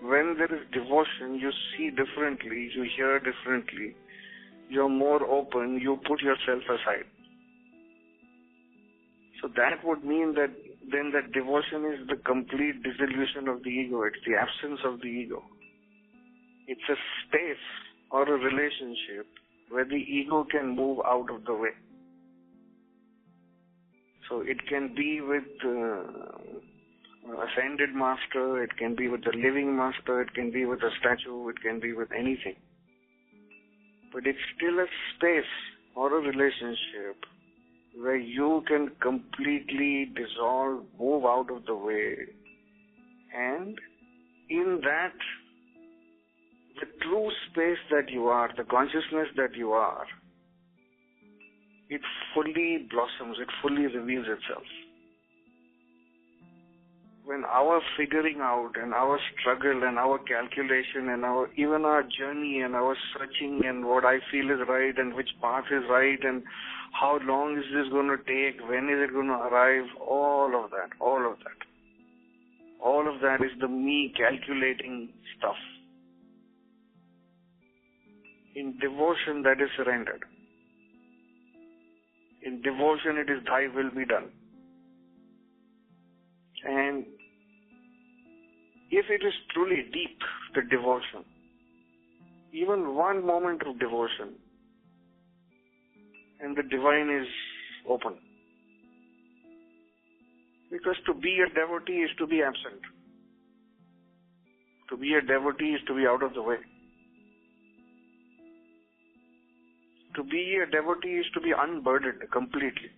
when there is devotion, you see differently, you hear differently, you're more open, you put yourself aside. So that would mean that then that devotion is the complete dissolution of the ego. It's the absence of the ego. It's a space or a relationship where the ego can move out of the way. So it can be with ascended master, it can be with the living master, it can be with a statue, it can be with anything. But it's still a space or a relationship where you can completely dissolve, move out of the way, and in that, the true space that you are, the consciousness that you are, it fully blossoms, it fully reveals itself. When our figuring out and our struggle and our calculation and even our journey and our searching and what I feel is right and which path is right and how long is this going to take, when is it going to arrive, all of that is the me calculating stuff. In devotion, that is surrendered. In devotion, it is thy will be done. And if it is truly deep, the devotion, even one moment of devotion, and the divine is open. Because to be a devotee is to be absent. To be a devotee is to be out of the way. To be a devotee is to be unburdened completely.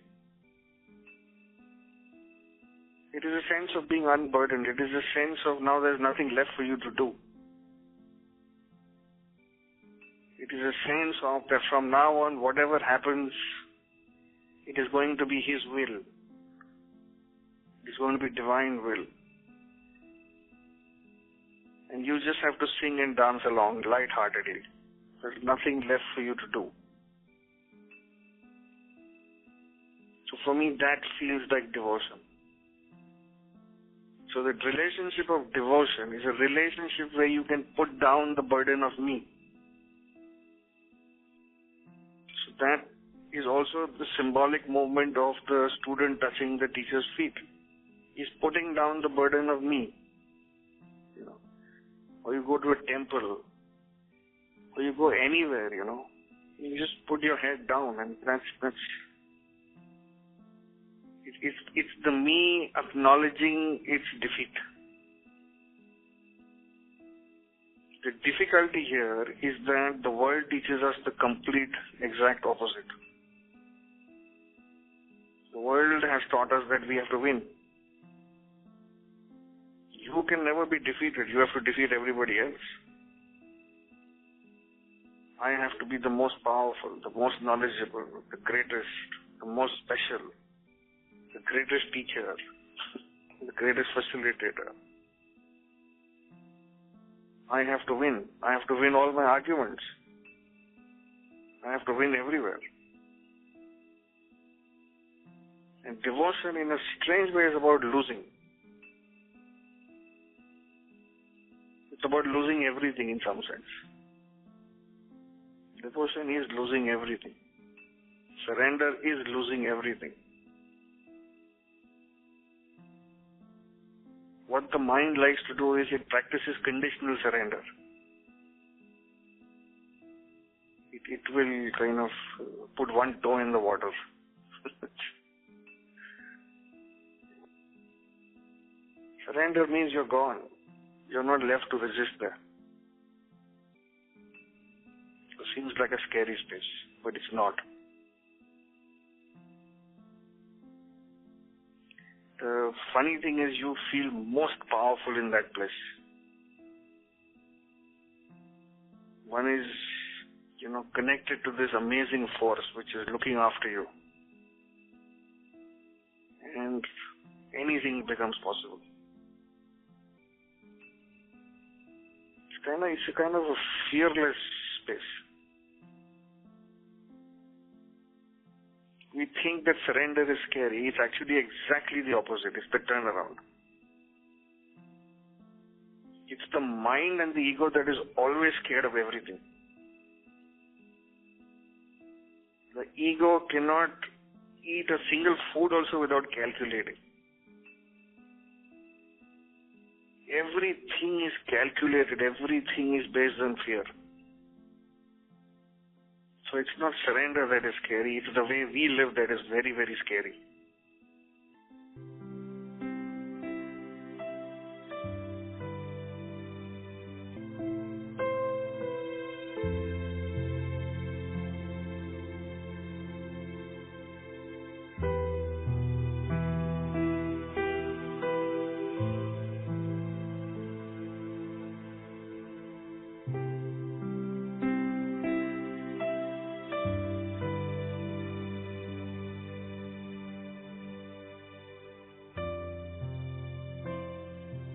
It is a sense of being unburdened. It is a sense of now there's nothing left for you to do. It is a sense of that from now on, whatever happens, it is going to be His will. It is going to be divine will. And you just have to sing and dance along lightheartedly. There's nothing left for you to do. So for me, that feels like devotion. So the relationship of devotion is a relationship where you can put down the burden of me. So that is also the symbolic movement of the student touching the teacher's feet. He's putting down the burden of me. Or you go to a temple, or you go anywhere, you just put your head down, and it's the me acknowledging its defeat. The difficulty here is that the world teaches us the complete, exact opposite. The world has taught us that we have to win. You can never be defeated. You have to defeat everybody else. I have to be the most powerful, the most knowledgeable, the greatest, the most special, the greatest teacher, the greatest facilitator. I have to win. I have to win all my arguments. I have to win everywhere. And devotion in a strange way is about losing. It's about losing everything in some sense. Devotion is losing everything. Surrender is losing everything. What the mind likes to do is it practices conditional surrender. It will kind of put one toe in the water. Surrender means you're gone. You're not left to resist there. It seems like a scary space, but it's not. The funny thing is you feel most powerful in that place. One is, connected to this amazing force which is looking after you. And anything becomes possible. It's a kind of a fearless space. We think that surrender is scary. It's actually exactly the opposite. It's the turnaround. It's the mind and the ego that is always scared of everything. The ego cannot eat a single food also without calculating. Everything is calculated. Everything is based on fear. So it's not surrender that is scary. It's the way we live that is very, very scary.